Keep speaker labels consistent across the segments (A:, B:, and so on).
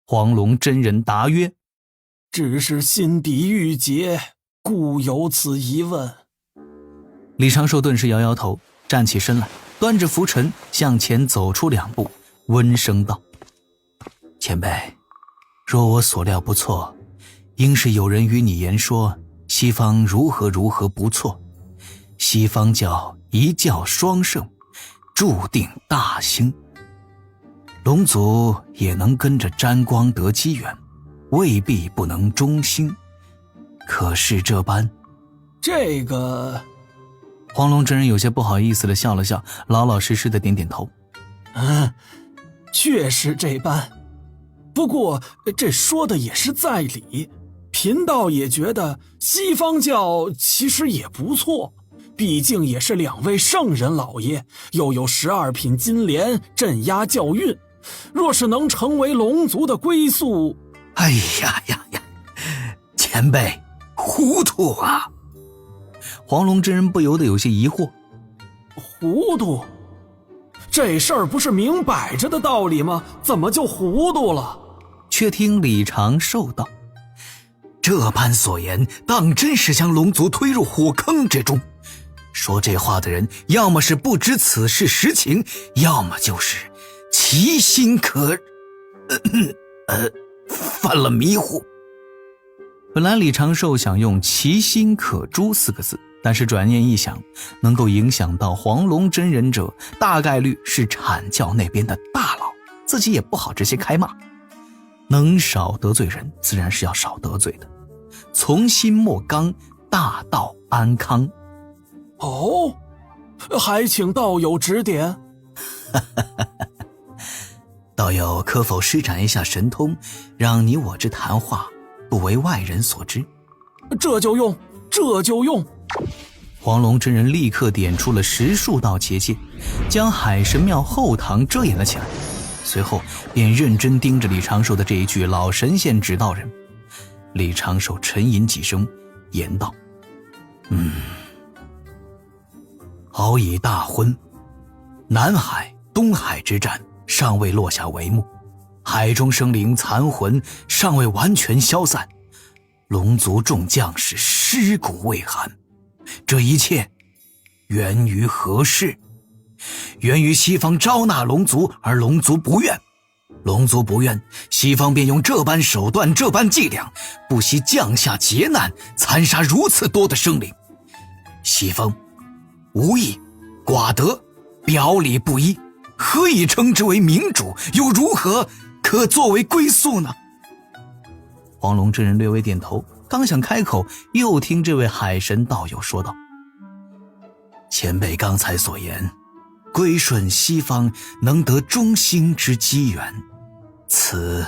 A: 黄龙真人答曰：
B: 只是心底郁结，故有此疑问。
A: 李长寿顿时摇摇头，站起身来，端着拂尘向前走出2步，温声道：前辈，若我所料不错，应是有人与你言说西方如何如何不错，西方教一教双盛，注定大兴。龙族也能跟着沾光得机缘，未必不能中兴，可是这般。
B: 这个
A: 黄龙真人有些不好意思地笑了笑，老老实实地点点头。
B: 确实这般。不过这说的也是在理，贫道也觉得西方教其实也不错，毕竟也是2位圣人老爷，又有12品金莲镇压教运，若是能成为龙族的归宿。
A: 哎呀呀呀，前辈糊涂啊！黄龙真人不由得有些疑惑。
B: 糊涂？这事儿不是明摆着的道理吗？怎么就糊涂了？
A: 却听李长寿道：这般所言，当真是将龙族推入火坑之中。说这话的人，要么是不知此事实情，要么就是其心犯了迷糊。本来李长寿想用其心可诛4个字，但是转念一想，能够影响到黄龙真人者，大概率是阐教那边的大佬，自己也不好直接开骂。能少得罪人，自然是要少得罪的。从心莫刚，大道安康。
B: 哦，还请道友指点。
A: 道友可否施展一下神通，让你我之谈话不为外人所知？
B: 这就用。
A: 黄龙真人立刻点出了10数道结界，将海神庙后堂遮掩了起来，随后便认真盯着李长寿的这一句老神仙指导人。李长寿沉吟几声，言道：敖乙大婚，南海东海之战尚未落下帷幕，海中生灵残魂尚未完全消散，龙族众将士尸骨未寒。这一切源于何事？源于西方招纳龙族，而龙族不愿。龙族不愿，西方便用这般手段，这般伎俩，不惜降下劫难，残杀如此多的生灵。西方无义、寡德、表里不一，何以称之为明主？又如何可作为归宿呢？黄龙真人略微点头，刚想开口，又听这位海神道友说道：前辈刚才所言，归顺西方能得中兴之机缘，此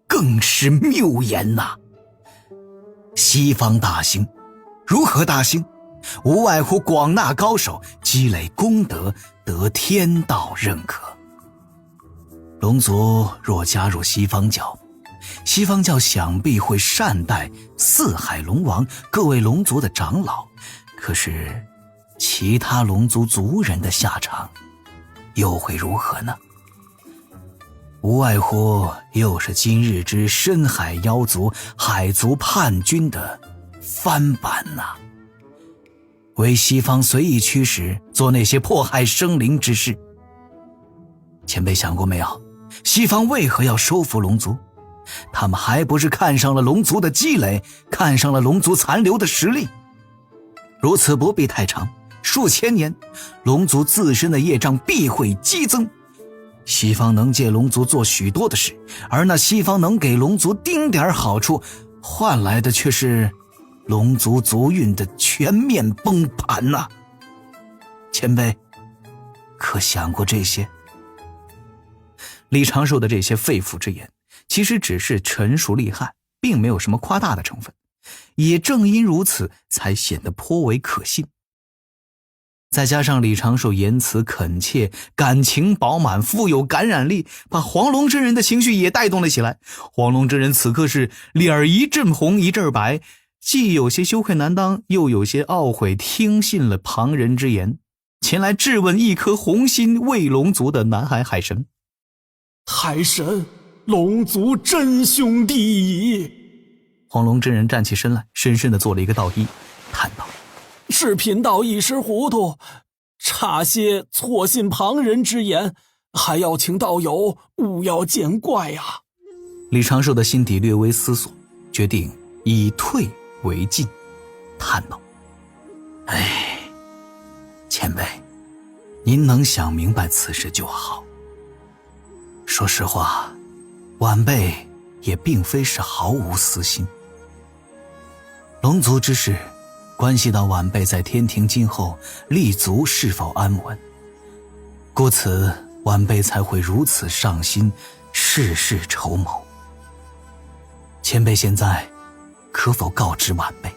A: 更是谬言呐。西方大兴，如何大兴？无外乎广纳高手，积累功德，得天道认可。龙族若加入西方教，西方教想必会善待4海龙王各位龙族的长老，可是其他龙族族人的下场又会如何呢？无外乎又是今日之深海妖族、海族叛军的翻版呐。为西方随意驱使，做那些迫害生灵之事。前辈想过没有，西方为何要收服龙族？他们还不是看上了龙族的积累，看上了龙族残留的实力。如此不必太长，数千年，龙族自身的业障必会激增。西方能借龙族做许多的事，而那西方能给龙族丁点好处，换来的却是龙族族运的全面崩盘呐。前辈可想过这些？李长寿的这些肺腑之言，其实只是陈述利害，并没有什么夸大的成分，也正因如此，才显得颇为可信。再加上李长寿言辞恳切，感情饱满，富有感染力，把黄龙真人的情绪也带动了起来。黄龙真人此刻是脸一阵红一阵白，既有些羞愧难当，又有些懊悔听信了旁人之言，前来质问一颗红心卫龙族的南海海神。
B: 海神，龙族真兄弟矣。
A: 黄龙真人站起身来，深深地做了一个道揖，叹道：
B: 是贫道一时糊涂，差些错信旁人之言，还要请道友勿要见怪啊。
A: 李长寿的心底略微思索，决定以退为进，叹道：前辈，您能想明白此事就好。说实话，晚辈也并非是毫无私心。龙族之事关系到晚辈在天庭今后立足是否安稳，故此晚辈才会如此上心，事事筹谋。前辈现在可否告知晚辈，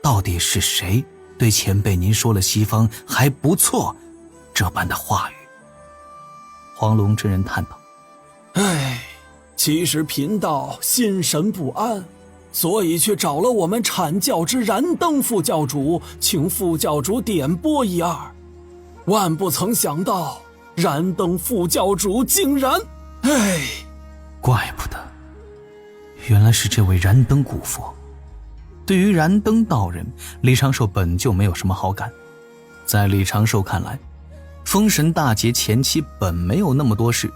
A: 到底是谁对前辈您说了西方还不错这般的话语？黄龙真人叹道：
B: 其实贫道心神不安，所以去找了我们阐教之燃灯副教主，请副教主点拨一二。万不曾想到燃灯副教主竟然……
A: 怪不得，原来是这位燃灯古佛。对于燃灯道人，李长寿本就没有什么好感。在李长寿看来，封神大劫前期本没有那么多事，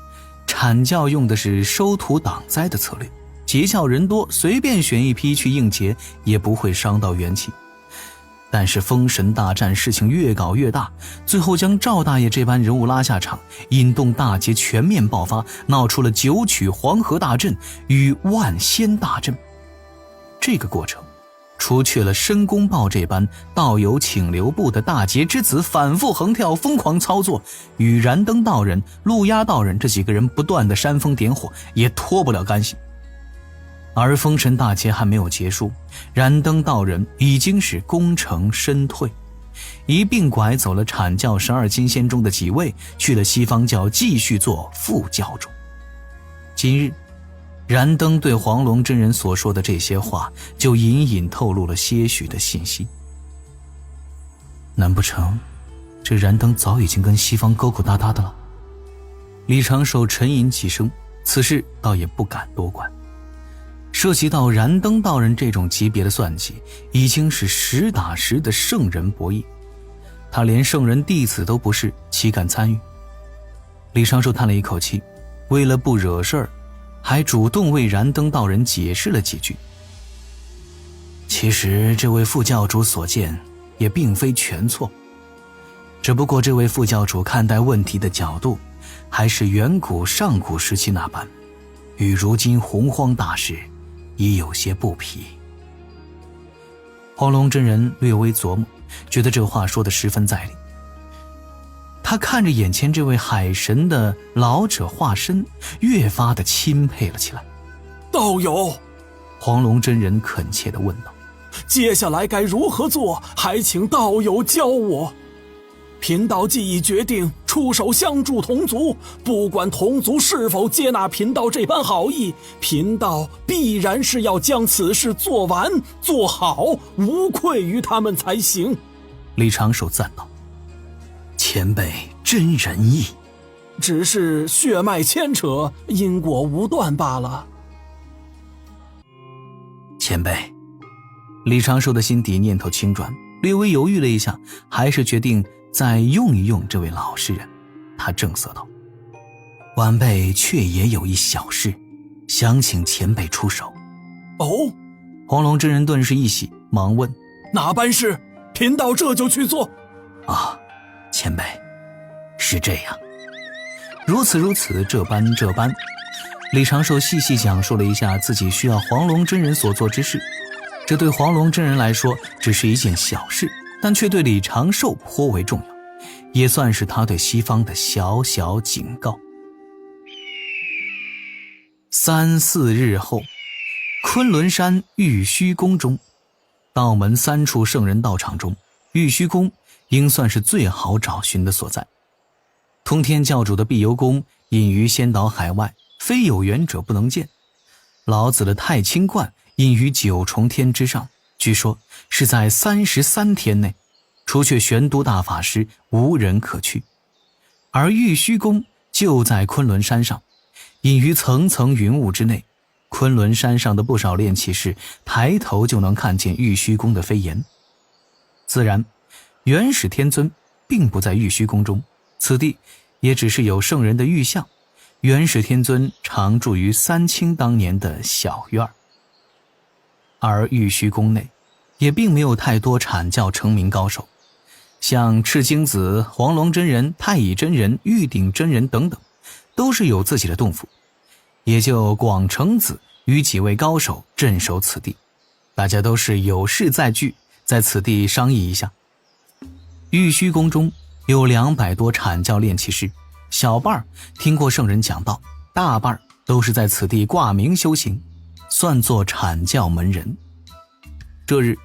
A: 阐教用的是收徒挡灾的策略，结教人多，随便选一批去应劫也不会伤到元气。但是封神大战事情越搞越大，最后将赵大爷这般人物拉下场，引动大劫全面爆发，闹出了九曲黄河大阵与万仙大阵。这个过程除去了申公豹这般道友请留步的大劫之子反复横跳疯狂操作，与燃灯道人、路压道人这几个人不断的煽风点火，也脱不了干系。而封神大劫还没有结束，燃灯道人已经是功成身退，一并拐走了阐教12金仙中的几位，去了西方教继续做副教主。今日燃灯对黄龙真人所说的这些话，就隐隐透露了些许的信息。难不成这燃灯早已经跟西方勾勾搭搭的了？李长寿沉吟几声，此事倒也不敢多管。涉及到燃灯道人这种级别的算计，已经是实打实的圣人博弈，他连圣人弟子都不是，岂敢参与？李长寿叹了一口气，为了不惹事儿，还主动为燃灯道人解释了几句。其实这位副教主所见也并非全错，只不过这位副教主看待问题的角度，还是远古上古时期那般，与如今洪荒大事已有些不匹。黄龙真人略微琢磨，觉得这话说得十分在理。他看着眼前这位海神的老者化身，越发的钦佩了起来。
B: 道友，
A: 黄龙真人恳切地问道：
B: 接下来该如何做，还请道友教我。贫道既已决定出手相助同族，不管同族是否接纳贫道这般好意，贫道必然是要将此事做完做好，无愧于他们才行。
A: 李长寿赞道：前辈真仁义，
B: 只是血脉牵扯，因果无断罢了。
A: 前辈，李长寿的心底念头轻转，略微犹豫了一下，还是决定再用一用这位老实人。他正色道：晚辈却也有一小事，想请前辈出手。
B: 哦，
A: 黄龙真人顿时一喜，忙问：
B: 哪般事？贫道这就去做。
A: 前辈，是这样，如此这般。李长寿细细讲述了一下自己需要黄龙真人所做之事。这对黄龙真人来说只是一件小事，但却对李长寿颇为重要，也算是他对西方的小小警告。3、4日后，昆仑山玉虚宫中，道门3处圣人道场中，玉虚宫应算是最好找寻的所在。通天教主的碧游宫隐于仙岛海外，非有缘者不能见。老子的太清观隐于9重天之上，据说是在33天内，除却玄都大法师，无人可去。而玉虚宫就在昆仑山上，隐于层层云雾之内，昆仑山上的不少炼气士抬头就能看见玉虚宫的飞檐。自然，元始天尊并不在玉虚宫中，此地也只是有圣人的玉像。元始天尊常住于三清当年的小院，而玉虚宫内也并没有太多阐教成名高手，像赤精子、黄龙真人、太乙真人、玉鼎真人等等，都是有自己的洞府，也就广成子与几位高手镇守此地，大家都是有事再聚，在此地商议一下。玉虚宫中有200多阐教炼气师，小半听过圣人讲道，大半都是在此地挂名修行，算作阐教门人。这日，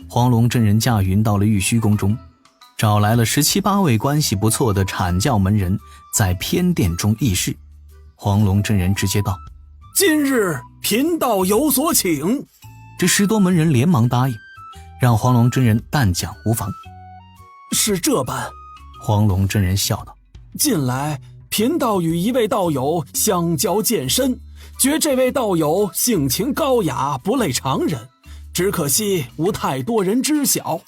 A: 黄龙真人驾云到了玉虚宫中，找来了17、18位关系不错的阐教门人，在偏殿中议事。黄龙真人直接道：
B: 今日贫道有所请。
A: 这10多门人连忙答应，让黄龙真人但讲无妨。
B: 是这般，
A: 黄龙真人笑道：
B: 近来贫道与一位道友相交渐深，觉这位道友性情高雅，不类常人，只可惜无太多人知晓，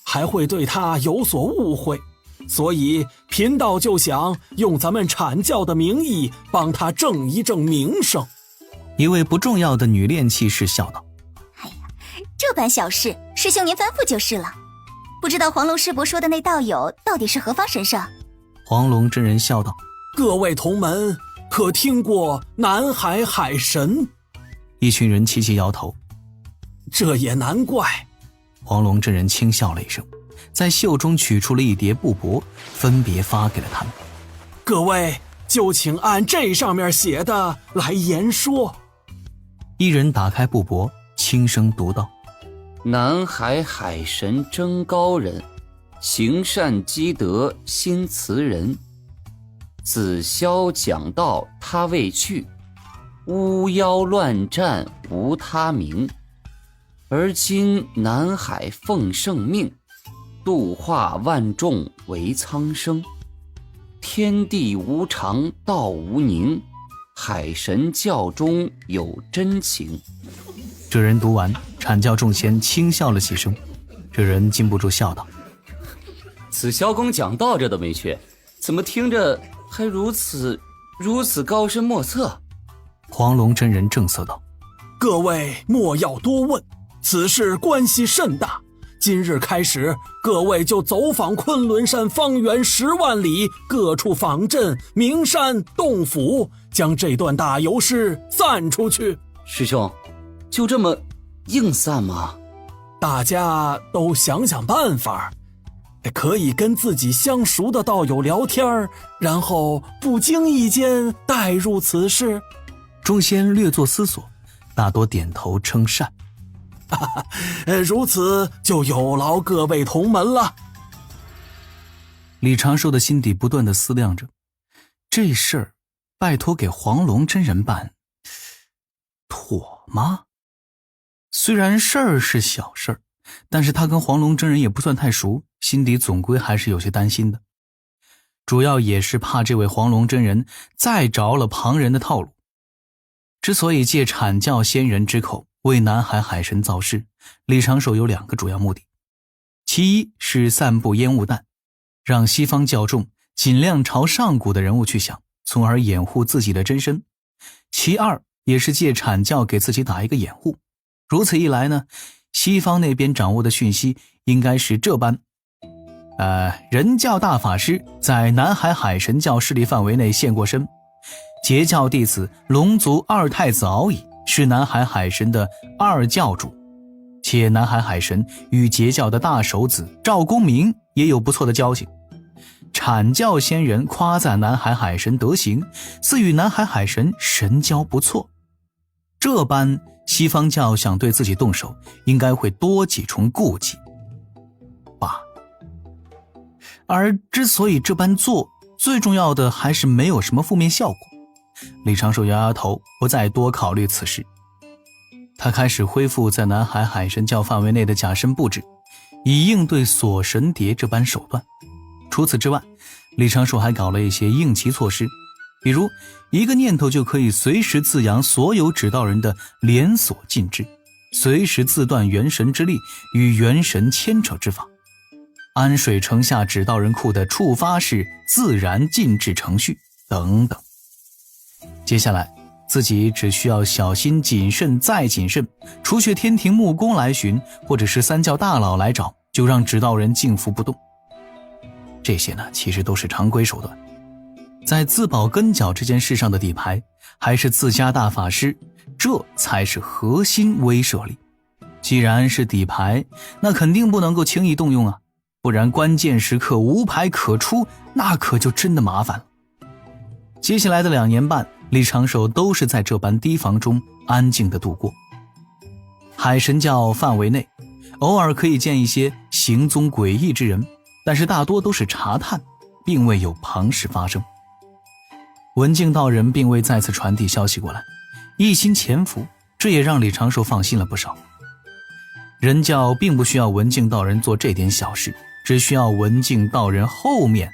B: 还会对他有所误会，所以贫道就想用咱们阐教的名义帮他正一正名声。
A: 一位不重要的女炼气士笑道：
C: 哎呀，这般小事，师兄您吩咐就是了。不知道黄龙师伯说的那道友到底是何方神圣？
A: 黄龙真人笑道：
B: 各位同门可听过南海海神？
A: 一群人齐齐摇头。
B: 这也难怪。
A: 黄龙真人轻笑了一声，在袖中取出了一叠布帛，分别发给了他们。
B: 各位就请按这上面写的来言说。
A: 一人打开布帛，轻声读道：
D: 南海海神征高人，行善积德心慈人。子霄讲道他未去，巫妖乱战无他名。而今南海奉圣命，度化万众为苍生。天地无常道无宁，海神教中有真情。
A: 这人读完，阐教众仙轻笑了几声。这人禁不住笑道：
D: 此萧公讲道这都没去，怎么听着还如此高深莫测？
A: 黄龙真人正色道：
B: 各位莫要多问，此事关系甚大。今日开始，各位就走访昆仑山方圆10万里各处坊镇、名山、洞府，将这段大游事散出去。
D: 师兄，就这么硬散吗？
B: 大家都想想办法，可以跟自己相熟的道友聊天，然后不经意间带入此事。
A: 众仙略作思索，大多点头称善。
B: 如此就有劳各位同门了。
A: 李长寿的心底不断地思量着，这事儿拜托给黄龙真人办，妥吗？虽然事儿是小事儿，但是他跟黄龙真人也不算太熟，心底总归还是有些担心的。主要也是怕这位黄龙真人再着了旁人的套路。之所以借阐教仙人之口为南海海神造势，李长寿有2个主要目的。其一是散布烟雾弹，让西方教众尽量朝上古的人物去想，从而掩护自己的真身。其二也是借阐教给自己打一个掩护。如此一来呢，西方那边掌握的讯息应该是这般：人教大法师在南海海神教势力范围内现过身，截教弟子龙族二太子敖乙是南海海神的2教主，且南海海神与截教的大手子赵公明也有不错的交情。阐教仙人夸赞南海海神德行，似与南海海神神交不错。这般西方教想对自己动手，应该会多几重顾忌吧。而之所以这般做，最重要的还是没有什么负面效果。李长寿摇摇头，不再多考虑此事。他开始恢复在南海海神教范围内的假身布置，以应对锁神蝶这般手段。除此之外，李长寿还搞了一些应急措施，比如一个念头就可以随时滋养所有指导人的连锁进制，随时自断元神之力与元神牵扯之法。安水城下指导人库的触发式自然禁制程序等等。接下来自己只需要小心谨慎再谨慎，除却天庭木工来寻，或者是三教大佬来找，就让指导人静伏不动。这些呢，其实都是常规手段。在自保跟脚这件事上的底牌，还是自家大法师，这才是核心威慑力。既然是底牌，那肯定不能够轻易动用啊，不然关键时刻无牌可出，那可就真的麻烦了。接下来的2年半，李长寿都是在这般提防中安静地度过。海神教范围内，偶尔可以见一些行踪诡异之人，但是大多都是查探，并未有庞事发生。文静道人并未再次传递消息过来，一心潜伏，这也让李长寿放心了不少。人教并不需要文静道人做这点小事，只需要文静道人后面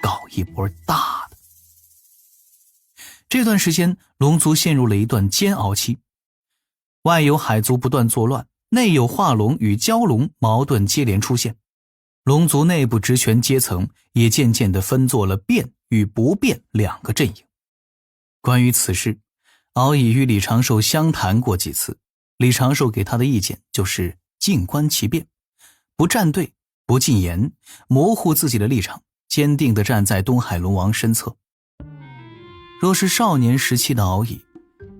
A: 搞一波大的。这段时间，龙族陷入了一段煎熬期，外有海族不断作乱，内有化龙与蛟龙矛盾接连出现，龙族内部职权阶层也渐渐地分作了变与不变2个阵营。关于此事，敖乙与李长寿相谈过几次，李长寿给他的意见就是静观其变，不站队，不进言，模糊自己的立场，坚定地站在东海龙王身侧。若是少年时期的敖乙，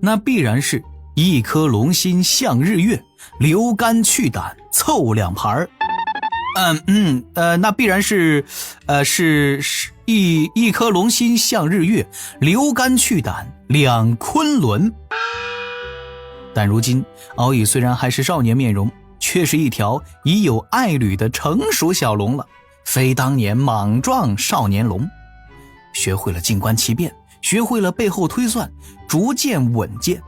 A: 那必然是一颗龙心向日月，流肝去胆凑2盘。那必然是一颗龙心向日月，流肝去胆2昆仑。但如今敖乙虽然还是少年面容，却是一条已有爱侣的成熟小龙了，非当年莽撞少年龙。学会了静观其变，学会了背后推算，逐渐稳健，